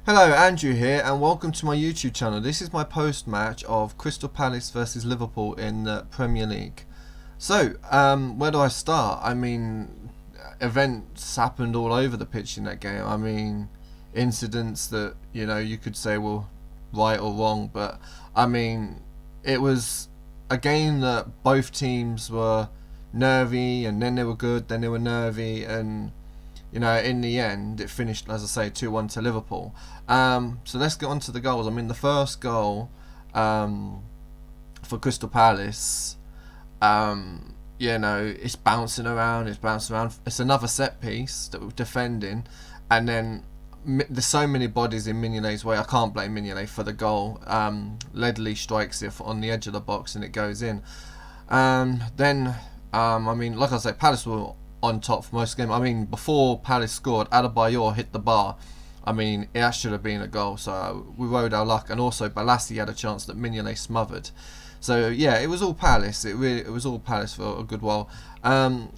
Hello, Andrew here, and welcome to my YouTube channel. This is my post-match of Crystal Palace versus Liverpool in the Premier League. So, where do I start? I mean, events happened all over the pitch in that game. I mean, incidents that, you could say were right or wrong, but I mean, it was a game that both teams were nervy, and then they were good, then they were nervy, and in the end, it finished, as I say, 2-1 to Liverpool. So let's get on to the goals. I mean, the first goal for Crystal Palace, it's bouncing around, It's another set piece that we're defending, and then there's so many bodies in Mignolet's way. I can't blame Mignolet for the goal. Ledley strikes it on the edge of the box and it goes in. Then, I mean, like I said, Palace were on top for most of the game. I mean, before Palace scored, Adebayor hit the bar. I mean, it should have been a goal, so we rode our luck. And also, Balassi had a chance that Mignolet smothered. So yeah, it was all Palace. It was all Palace for a good while.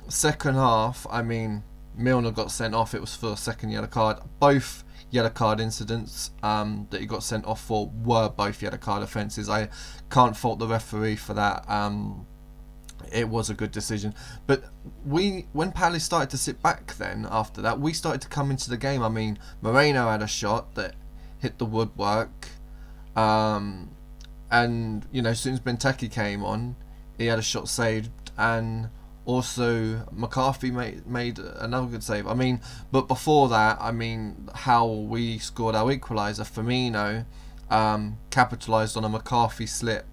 Second half, I mean, Milner got sent off. It was for a second yellow card. Both yellow card incidents that he got sent off for were both yellow card offences. I can't fault the referee for that. It was a good decision, but when Palace started to sit back, then after that we started to come into the game. I mean, Moreno had a shot that hit the woodwork, and as soon as Benteke came on, he had a shot saved, and also McCarthy made another good save. I mean, but before that, I mean, how we scored our equaliser, Firmino capitalised on a McCarthy slip.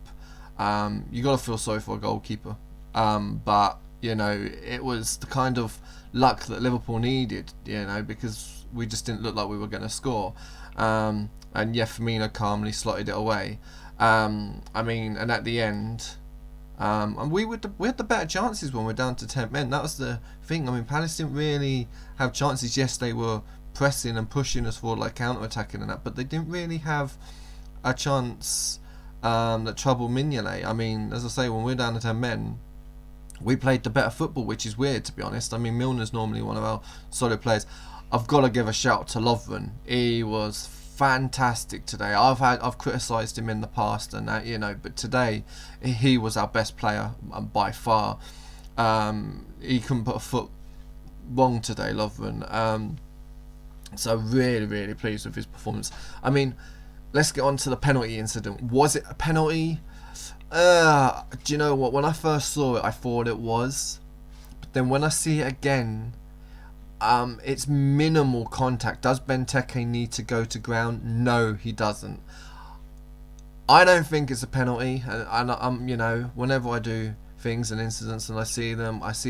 You got to feel sorry for a goalkeeper. But it was the kind of luck that Liverpool needed, because we just didn't look like we were going to score. And yeah, Firmino calmly slotted it away. I mean, and at the end, and we had the better chances when we're down to 10 men. That was the thing. I mean, Palace didn't really have chances. Yes, they were pressing and pushing us forward, like counter-attacking and that, but they didn't really have a chance that troubled Mignolet. I mean, as I say, when we're down to 10 men, we played the better football, which is weird, to be honest. I mean, Milner's normally one of our solid players. I've got to give a shout to Lovren. He was fantastic today. I've criticised him in the past and that, but today he was our best player by far. He couldn't put a foot wrong today, Lovren. So really, really pleased with his performance. I mean, let's get on to the penalty incident. Was it a penalty? Do you know what? When I first saw it, I thought it was, but then when I see it again, it's minimal contact. Does Benteke need to go to ground? No, he doesn't. I don't think it's a penalty, and I'm whenever I do things and incidents and I see them as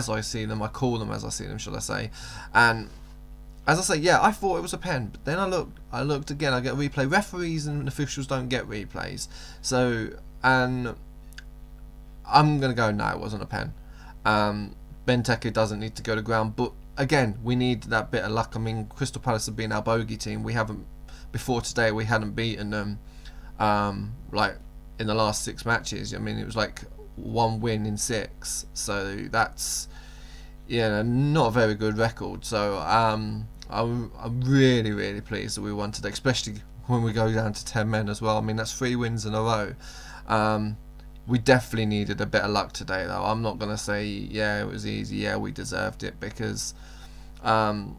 I see them. I call them as I see them, should I say? And as I say, yeah, I thought it was a pen, but then I looked again. I get a replay. Referees and officials don't get replays, so and I'm gonna go. No, it wasn't a pen. Benteke doesn't need to go to ground, but again, we need that bit of luck. I mean, Crystal Palace have been our bogey team. We haven't before today. We hadn't beaten them like in the last 6 matches. I mean, it was like 1 win in 6, so that's not a very good record. So I'm really, really pleased that we won today, especially when we go down to 10 men as well. I mean, that's 3 wins in a row. We definitely needed a bit of luck today, though. I'm not going to say, yeah, it was easy, yeah, we deserved it, because on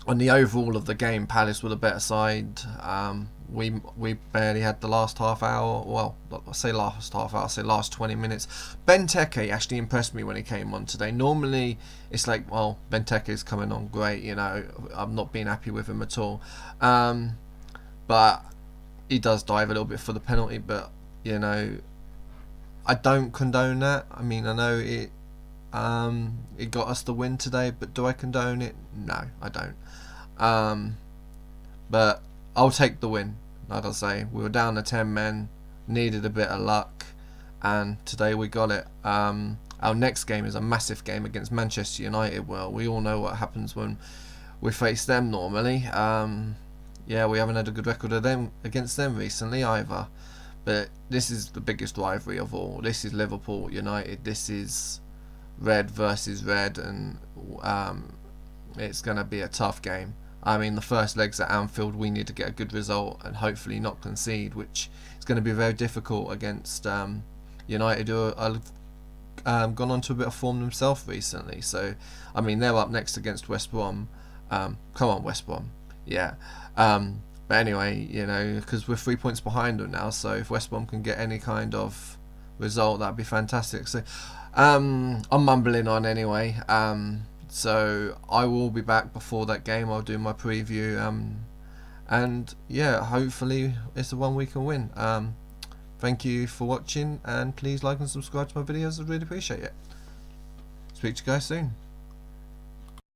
the overall of the game, Palace were the better side. We barely had the last half hour. Well, I say last half hour, I say last 20 minutes. Benteke actually impressed me when he came on today. Normally, it's like, well, Benteke's coming on great, I'm not being happy with him at all. But he does dive a little bit for the penalty, but, I don't condone that. I mean, I know it got us the win today, but do I condone it? No, I don't. But I'll take the win. Like I say, we were down to 10 men, needed a bit of luck, and today we got it. Our next game is a massive game against Manchester United. Well, we all know what happens when we face them normally. Yeah, we haven't had a good record against them recently either. But this is the biggest rivalry of all. This is Liverpool United. This is red versus red, and it's going to be a tough game. I mean, the first leg's at Anfield, we need to get a good result and hopefully not concede, which is going to be very difficult against United, who are gone on to a bit of form themselves recently. So, I mean, they're up next against West Brom. Come on, West Brom. Yeah. But anyway, you know, because we're 3 points behind them now, so if West Brom can get any kind of result, that'd be fantastic. So, I'm mumbling on anyway. So I will be back before that game. I'll do my preview. And yeah, hopefully it's the one we can win. Thank you for watching, and please like and subscribe to my videos. I'd really appreciate it. Speak to you guys soon.